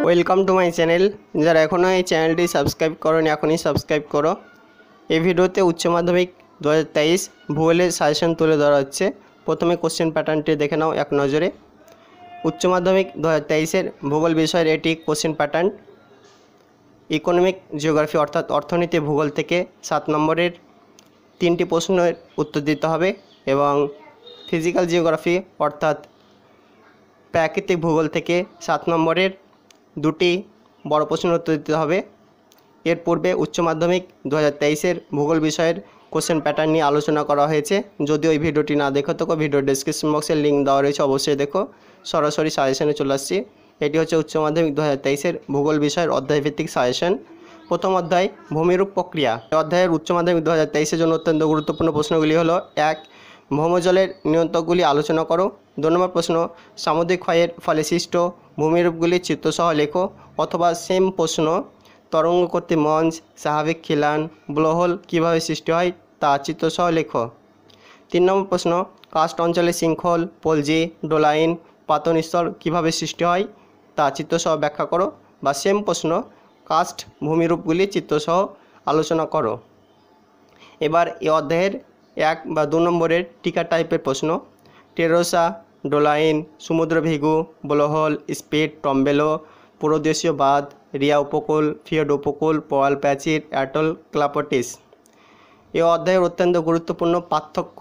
Welcome to my channel. যারা এখনও এই চ্যানেলটি সাবস্ক্রাইব করোনি এখনই সাবস্ক্রাইব করো। এই ভিডিওতে উচ্চ মাধ্যমিক 2023 ভূগোলের সাজেশন তুলে ধরা হচ্ছে। প্রথমে কোশ্চেন প্যাটার্নটি দেখে নাও এক নজরে। উচ্চ মাধ্যমিক 2023-এর ভূগোল বিষয়ের এটি কোশ্চেন প্যাটার্ন। ইকোনমিক জিওগ্রাফি অর্থাৎ অর্থনীতি ভূগোল থেকে 7 নম্বরের 3টি প্রশ্নের উত্তর দিতে হবে এবং ফিজিক্যাল জিওগ্রাফি অর্থাৎ প্রাকৃতিক ভূগোল থেকে 7 নম্বরের 2টি বড় প্রশ্নের উত্তর দিতে হবে। এর পূর্বে উচ্চ মাধ্যমিক 2023-এর ভূগোল বিষয়ের কোশ্চেন প্যাটার্ন নিয়ে আলোচনা করা হয়েছে। যদিও এই ভিডিওটি না দেখো তো ভিডিওর ডেসক্রিপশন বক্সে লিঙ্ক দেওয়া রয়েছে, অবশ্যই দেখো। সরাসরি সাজেশনে চলে আসছি। এটি হচ্ছে উচ্চ মাধ্যমিক 2023-এর ভূগোল বিষয়ের অধ্যায়ভিত্তিক সাজেশন। প্রথম অধ্যায় ভূমিরূপ প্রক্রিয়া। এই অধ্যায়ের উচ্চ মাধ্যমিক 2023-এর জন্য অত্যন্ত গুরুত্বপূর্ণ প্রশ্নগুলি হলো: 1. ভৌমজলের নিয়ন্ত্রকগুলি আলোচনা করো। 2 নম্বর প্রশ্ন, সামুদ্রিক ক্ষয়ের ফলে সৃষ্ট ভূমিরূপগুলির চিত্রসহ লেখো। অথবা সেম প্রশ্ন, তরঙ্গ কর্তৃক মঞ্চ, স্বাভাবিক খিলান, ব্লোহোল কীভাবে সৃষ্টি হয় তা চিত্রসহ লেখো। 3 নম্বর প্রশ্ন, কার্স্ট অঞ্চলে শৃঙ্খল, পলজি, ডোলাইন, পাতন স্তর কীভাবে সৃষ্টি হয় তা চিত্রসহ ব্যাখ্যা করো। বা সেম প্রশ্ন, কার্স্ট ভূমিরূপগুলি চিত্রসহ আলোচনা করো। এবার এই অধ্যায়ের 1 বা 2 নম্বরের টিকা টাইপের প্রশ্ন: টেরোসা, ডোলাইন, সমুদ্রভিগু, ব্লোহোল, স্পিট, টম্বেলো, পুরোদেশীয় বাঁধ, রিয়া উপকূল, ফিয়ড উপকূল, পোয়াল প্রাচীর, অ্যাটল, ক্লাপটিস। এই অধ্যায়ের অত্যন্ত গুরুত্বপূর্ণ পার্থক্য,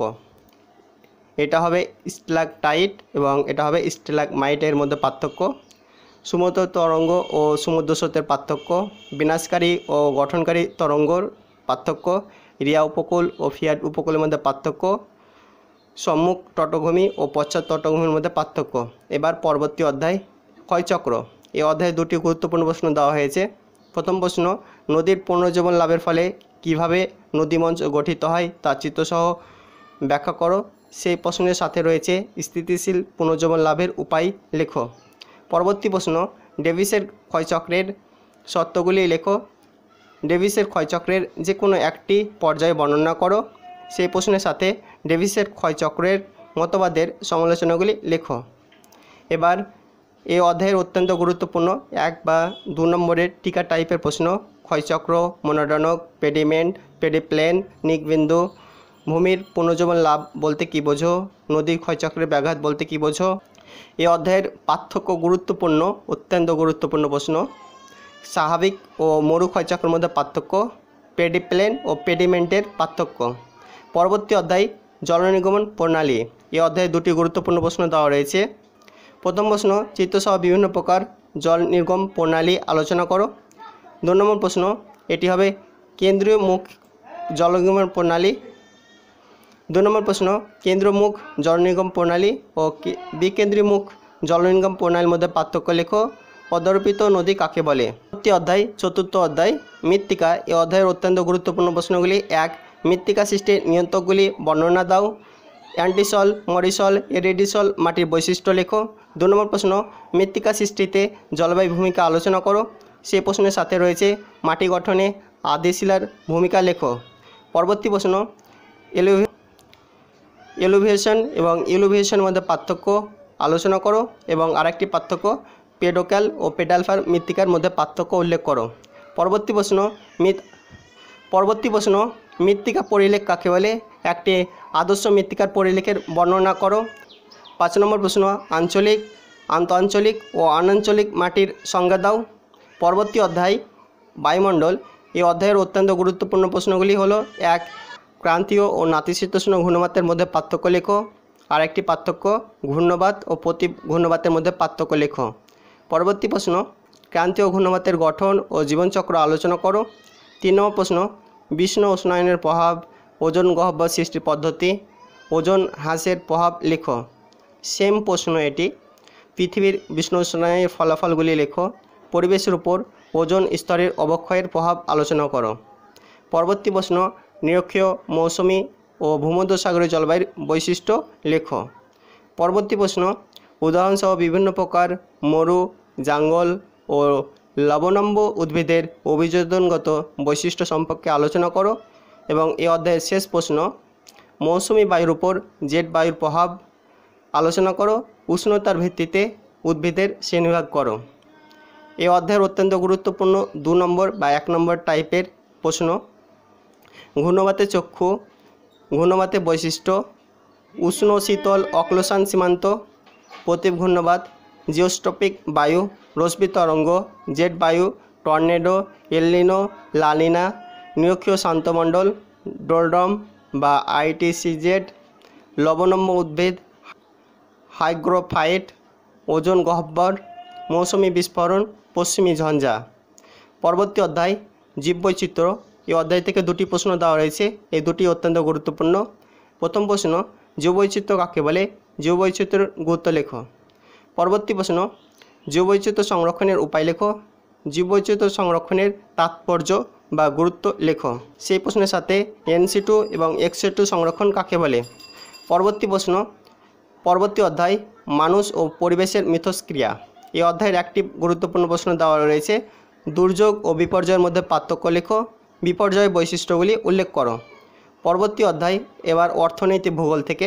এটা হবে স্ট্যালাকটাইট এবং এটা হবে স্ট্যালাগমাইটের মধ্যে পার্থক্য। সমুদ্র তরঙ্গ ও সমুদ্র স্রোতের পার্থক্য, বিনাশকারী ও গঠনকারী তরঙ্গর পার্থক্য, রিয়া উপকূল ও ফিয়াড উপকূলের মধ্যে পার্থক্য, সম্মুখ তটভূমি ও পশ্চাৎ তটভূমির মধ্যে পার্থক্য। এবার পরবর্তী অধ্যায় ক্ষয়চক্র। এই অধ্যায়ে 2টি গুরুত্বপূর্ণ প্রশ্ন দেওয়া হয়েছে। প্রথম প্রশ্ন, নদীর পুনর্জীবন লাভের ফলে কিভাবে নদীমঞ্চ গঠিত হয় তা চিত্রসহ ব্যাখ্যা করো। সেই প্রশ্নের সাথে রয়েছে স্থিতিশীল পুনর্জীবন লাভের উপায় লেখো। পরবর্তী প্রশ্ন, ডেভিসের ক্ষয়চক্রের শর্তগুলি লেখো। ডেভিসের ক্ষয়চক্রের যে কোনো একটি পর্যায়ে বর্ণনা করো। সেই প্রশ্নের সাথে ডেভিসের ক্ষয়চক্রের মতবাদের সমালোচনাগুলি লেখো। এবার এই অধ্যায়ের অত্যন্ত গুরুত্বপূর্ণ 1 বা 2 নম্বরের টিকা টাইপের প্রশ্ন: ক্ষয়চক্র, মনোডনক, পেডিমেন্ট, পেডিপ্লেন, নিকবিন্দু। ভূমির পুনর্জীবন লাভ বলতে কী বোঝো? নদীর ক্ষয়চক্রের ব্যাঘাত বলতে কী বোঝো? এই অধ্যায়ের পার্থক্য গুরুত্বপূর্ণ, অত্যন্ত গুরুত্বপূর্ণ প্রশ্ন। স্বাভাবিক ও মরু ক্ষয়চক্রের মধ্যে পার্থক্য, পেডিপ্লেন ও পেডিমেন্টের পার্থক্য। পরবর্তী অধ্যায় জলনির্গমন প্রণালী। এই অধ্যায়ে 2টি গুরুত্বপূর্ণ প্রশ্ন দেওয়া রয়েছে। প্রথম প্রশ্ন, চিত্রসহ বিভিন্ন প্রকার জল নির্গম প্রণালী আলোচনা করো। 2 নম্বর প্রশ্ন, এটি হবে কেন্দ্রীয় মুখ জল নির্গমন প্রণালী। 2 নম্বর প্রশ্ন, কেন্দ্রীয় মুখ জল নির্গম প্রণালী ও বিকেন্দ্রীয় মুখ জল নির্গম প্রণালীর মধ্যে পার্থক্য লেখো। অধ্যারোপিত নদী কাকে বলে? পরবর্তী অধ্যায় চতুর্থ অধ্যায় মৃত্তিকা। এই অধ্যায়ের অত্যন্ত গুরুত্বপূর্ণ প্রশ্নগুলি: 1. মৃত্তিকা সৃষ্টির নিয়ন্ত্রকগুলি বর্ণনা দাও। অ্যান্টিসল, মরিসল, এরিডিসল মাটির বৈশিষ্ট্য লেখো। 2 নম্বর প্রশ্ন, মৃত্তিকা সৃষ্টিতে জলবায়ু ভূমিকা আলোচনা করো। সেই প্রশ্নের সাথে রয়েছে মাটি গঠনে আদিশিলার ভূমিকা লেখো। পরবর্তী প্রশ্ন, এলুভিয়েশন এবং ইলুভিয়েশনের মধ্যে পার্থক্য আলোচনা করো এবং আরেকটি পার্থক্য পেডোক্যাল ও পেডালফার মৃত্তিকার মধ্যে পার্থক্য উল্লেখ করো। পরবর্তী প্রশ্ন, মৃত্তিকা পরিলেখ কাকে বলে? একটি আদর্শ মৃত্তিকার পরিলেখের বর্ণনা করো। 5 নম্বর প্রশ্ন, আঞ্চলিক, আন্তঃআঞ্চলিক ও অনাঞ্চলিক মাটির সংজ্ঞা দাও। পরবর্তী অধ্যায় বায়ুমণ্ডল। এই অধ্যায়ের অত্যন্ত গুরুত্বপূর্ণ প্রশ্নগুলি হলো: 1. ক্রান্তীয় ও নাতিশীতোষ্ণ ঘূর্ণবাতের মধ্যে পার্থক্য লেখো। আরেকটি পার্থক্য ঘূর্ণবাত ও প্রতি ঘূর্ণবাতের মধ্যে পার্থক্য লেখো। পরবর্তী প্রশ্ন, ক্রান্তীয় ঘূর্ণবাতের গঠন ও জীবনচক্র আলোচনা করো। 3 নম্বর প্রশ্ন, বিষ্ণ উষ্ণায়নের প্রভাব, ওজোন গহ্বর সৃষ্টির পদ্ধতি, ওজোন হ্রাসের প্রভাব লেখো। সেম প্রশ্ন এটি, পৃথিবীর বিষ্ণ উষ্ণায়নের ফলাফলগুলি লেখো। পরিবেশের উপর ওজোন স্তরের অবক্ষয়ের প্রভাব আলোচনা করো। পরবর্তী প্রশ্ন, নিরক্ষীয়, মৌসুমী ও ভূমধ্যসাগরীয় জলবায়ুর বৈশিষ্ট্য লেখো। পরবর্তী প্রশ্ন, উদাহরণসহ বিভিন্ন প্রকার মরু, জঙ্গল ও লবণাম্ব উদ্ভিদের অভিযোজনগত বৈশিষ্ট্য সম্পর্কে আলোচনা করো। এবং এই অধ্যায়ের শেষ প্রশ্ন, মৌসুমী বায়ুর উপর জেট বায়ুর প্রভাব আলোচনা করো। উষ্ণতার ভিত্তিতে উদ্ভিদের শ্রেণীবিভাগ করো। এই অধ্যায়ের অত্যন্ত গুরুত্বপূর্ণ 2 নম্বর বা 1 নম্বর টাইপের প্রশ্ন। ঘূর্ণবাতের চক্ষু, ঘূর্ণবাতের বৈশিষ্ট্য, উষ্ণ শীতল অক্লোশান সীমান্ত, প্রতীপ ঘূর্ণবাত, জিওস্ট্রপিক বায়ু, রশ্মি তরঙ্গ, জেট বায়ু, টর্নেডো, এলনিনো, লালিনা, নিরক্ষীয় শান্তমণ্ডল, ডোলড্রম বা আইটিসিজেড, লবণম্য উদ্ভিদ, হাইগ্রোফাইট, ওজোন গহ্বর, মৌসুমি বিস্ফোরণ, পশ্চিমী ঝঞ্ঝা। পরবর্তী অধ্যায় জীববৈচিত্র্য। এই অধ্যায় থেকে 2টি প্রশ্ন দেওয়া রয়েছে, এই 2টি অত্যন্ত গুরুত্বপূর্ণ। প্রথম প্রশ্ন, জীববৈচিত্র্য কাকে বলে? জীববৈচিত্র্যের গুরুত্ব লেখো। পরবর্তী প্রশ্ন, জীববৈচিত্র্য সংরক্ষণের উপায় লেখো। জীববৈচিত্র্য সংরক্ষণের তাৎপর্য বা গুরুত্ব লেখো। সেই প্রশ্নের সাথে NC2 এবং XC2 সংরক্ষণ কাকে বলে? পরবর্তী প্রশ্ন, পরবর্তী অধ্যায় মানুষ ও পরিবেশের মিথস্ক্রিয়া। এই অধ্যায়ের একটি গুরুত্বপূর্ণ প্রশ্ন দেওয়া রয়েছে, দুর্যোগ ও বিপর্যয়ের মধ্যে পার্থক্য লেখো, বিপর্যয় বৈশিষ্ট্যগুলি উল্লেখ করো। পরবর্তী অধ্যায় এবার অর্থনীতি ভূগোল থেকে।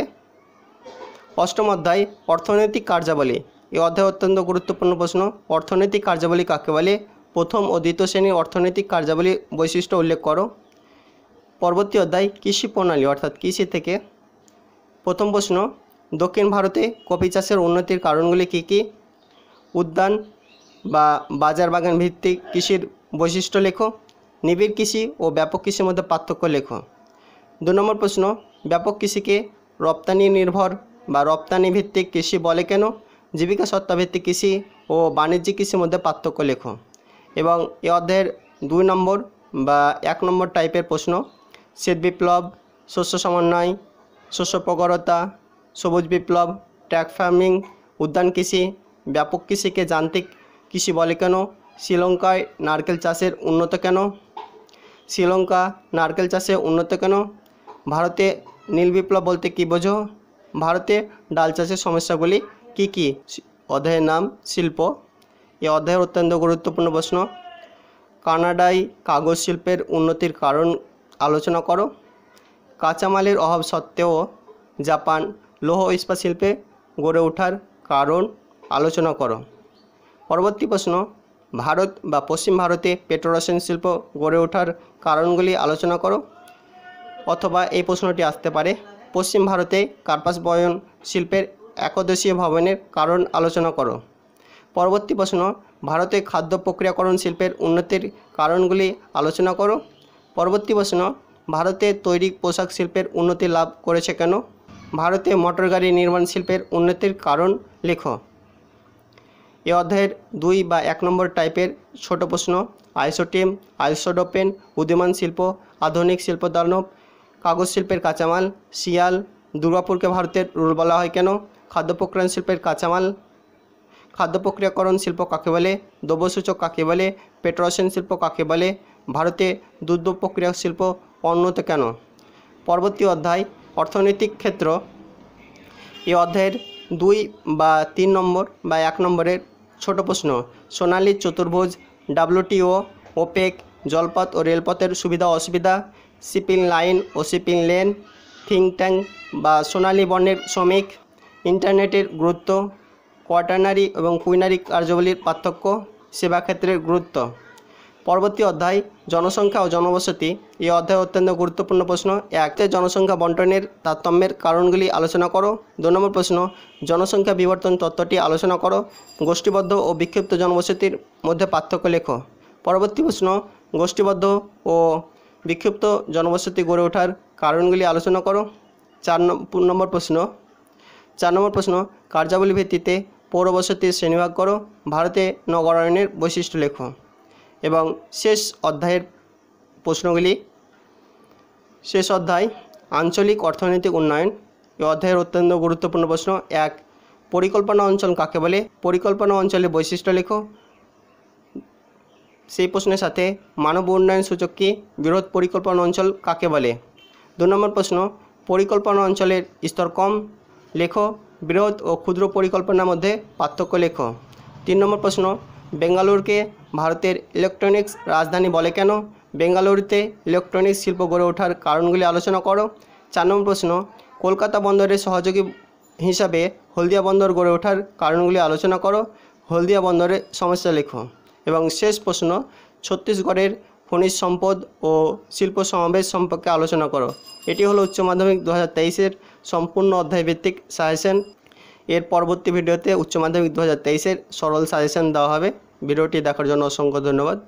অষ্টম অধ্যায় অর্থনৈতিক কার্যাবলী। এই অধ্যায় অত্যন্ত গুরুত্বপূর্ণ প্রশ্ন, অর্থনৈতিক কার্যাবলী কাকে বলে? প্রথম ও দ্বিতীয় শ্রেণীর অর্থনৈতিক কার্যাবলী বৈশিষ্ট্য উল্লেখ করো। পরবর্তী অধ্যায় কৃষি প্রণালী অর্থাৎ কৃষি থেকে। প্রথম প্রশ্ন, দক্ষিণ ভারতে কফি চাষের উন্নতির কারণগুলি কী কী? উদ্যান বা বাজার বাগান ভিত্তিক কৃষির বৈশিষ্ট্য লেখো। নিবিড় কৃষি ও ব্যাপক কৃষির মধ্যে পার্থক্য লেখো। 2 নম্বর প্রশ্ন, ব্যাপক কৃষিকে রপ্তানি নির্ভর বা রপ্তানি ভিত্তিক কৃষি বলে কেন? জীবিকা সত্তা ভিত্তিক কৃষি ও বাণিজ্যিক কৃষির মধ্যে পার্থক্য লেখো। এবং এই অধ্যায়ের 2 নম্বর বা 1 নম্বর টাইপের প্রশ্ন, শ্বেত বিপ্লব, শস্য সমন্বয়, শস্য প্রগরতা, সবুজ বিপ্লব, ট্র্যাক ফার্মিং, উদ্যান কৃষি, ব্যাপক কৃষিকে যান্ত্রিক কৃষি বলে কেন? শ্রীলঙ্কায় নারকেল চাষের উন্নত কেন? শ্রীলঙ্কা নারকেল চাষে উন্নত কেন? ভারতে নীল বিপ্লব বলতে কী বোঝো? ভারতে ডাল চাষের সমস্যাগুলি কী কী? অধ্যায়ের নাম শিল্প। এই অধ্যায়ের অত্যন্ত গুরুত্বপূর্ণ প্রশ্ন, কানাডায় কাগজ শিল্পের উন্নতির কারণ আলোচনা করো। কাঁচামালের অভাব সত্ত্বেও জাপান লৌহ ইস্পাত শিল্পে গড়ে ওঠার কারণ আলোচনা করো। পরবর্তী প্রশ্ন, ভারত বা পশ্চিম ভারতে পেট্রোরসায়ন শিল্প গড়ে ওঠার কারণগুলি আলোচনা করো। অথবা এই প্রশ্নটি আসতে পারে, পশ্চিম ভারতে কার্পাস বয়ন শিল্পের একদেশীয় ভবনের কারণ আলোচনা করো। পরবর্তী প্রশ্ন, ভারতে খাদ্য প্রক্রিয়াকরণ শিল্পের উন্নতির কারণগুলি আলোচনা করো। পরবর্তী প্রশ্ন, ভারতে তৈরি পোশাক শিল্পের উন্নতি লাভ করেছে কেন? ভারতে মোটর গাড়ি নির্মাণ শিল্পের উন্নতির কারণ লেখো। এই অধ্যায়ের 2 বা 1 নম্বর টাইপের ছোট প্রশ্ন, আইসোটিম, আইসোডোপেন, উদীয়মান শিল্প, আধুনিক শিল্প দানব, কাগজ শিল্পের কাঁচামাল, শিয়াল, দুর্গাপুরকে ভারতের রুল বলা হয় কেন? খাদ্য প্রক্রিয়াকরণ শিল্পের কাঁচামাল, খাদ্য প্রক্রিয়াকরণ শিল্প কাকে বলে? দ্রব্যসূচক কাকে বলে? পেট্রোরসায়ন শিল্প কাকে বলে? ভারতে দুগ্ধ প্রক্রিয়া শিল্প উন্নত কেন? পরবর্তী অধ্যায় অর্থনৈতিক ক্ষেত্র। এই অধ্যায়ের 2 বা 3 নম্বর বা 1 নম্বরের ছোট প্রশ্ন, সোনালী চতুর্ভুজ, WTO, ওপেক, জলপথ ও রেলপথের সুবিধা অসুবিধা, শিপিং লাইন ও শিপিং লেন, থিঙ্ক ট্যাঙ্ক বা সোনালী বর্ণের শ্রমিক, ইন্টারনেটের গুরুত্ব, কোয়াটার্নারি এবং কুইনারি কার্যাবলীর পার্থক্য, সেবা ক্ষেত্রের গুরুত্ব। পরবর্তী অধ্যায় জনসংখ্যা ও জনবসতি। এই অধ্যায় অত্যন্ত গুরুত্বপূর্ণ প্রশ্ন, 1 জনসংখ্যা বন্টনের তারতম্যের কারণগুলি আলোচনা করো। 2 নম্বর প্রশ্ন, জনসংখ্যা বিবর্তন তত্ত্বটি আলোচনা করো। গোষ্ঠীবদ্ধ ও বিক্ষিপ্ত জনবসতির মধ্যে পার্থক্য লেখো। পরবর্তী প্রশ্ন, গোষ্ঠীবদ্ধ ও বিক্ষিপ্ত জনবসতি গড়ে ওঠার কারণগুলি আলোচনা করো। 4 নম্বর প্রশ্ন, কার্যাবলী ভিত্তিতে পৌরবসতির শ্রেণীভাগ করো। ভারতে নগরায়নের বৈশিষ্ট্য লেখো। এবং শেষ অধ্যায়ের প্রশ্নগুলি, শেষ অধ্যায় আঞ্চলিক অর্থনৈতিক উন্নয়ন। এই অধ্যায়ের অত্যন্ত গুরুত্বপূর্ণ প্রশ্ন, 1 পরিকল্পনা অঞ্চল কাকে বলে? পরিকল্পনা অঞ্চলের বৈশিষ্ট্য লেখো। সেই প্রশ্নের সাথে মানব উন্নয়ন সূচক কি? বৃহৎ পরিকল্পনা অঞ্চল কাকে বলে? 2 নম্বর প্রশ্ন, পরিকল্পনা অঞ্চলের স্তর কম লেখো। বৃহৎ ও ক্ষুদ্র পরিকল্পনার মধ্যে পার্থক্য লেখো। 3 নম্বর প্রশ্ন, বেঙ্গালুরুকে ভারতের ইলেকট্রনিক্স রাজধানী বলে কেন? বেঙ্গালুরুতে ইলেকট্রনিক্স শিল্প গড়ে ওঠার কারণগুলি আলোচনা করো। 4 নম্বর প্রশ্ন, কলকাতা বন্দরের সহযোগী হিসাবে হলদিয়া বন্দর গড়ে ওঠার কারণগুলি আলোচনা করো। হলদিয়া বন্দরের সমস্যা লেখো। এবং শেষ প্রশ্ন, ছত্তিশগড়ের খনিজ সম্পদ ও শিল্প সমাবেশ সম্পর্কে আলোচনা করো। এটি হলো উচ্চ মাধ্যমিক 2023-এর সম্পূর্ণ অধ্যায়ভিত্তিক সাজেশন। এর পরবর্তী ভিডিওতে উচ্চ মাধ্যমিক 2023-এর সরল সাজেশন দেওয়া হবে। ভিডিওটি দেখার জন্য অসংখ্য ধন্যবাদ।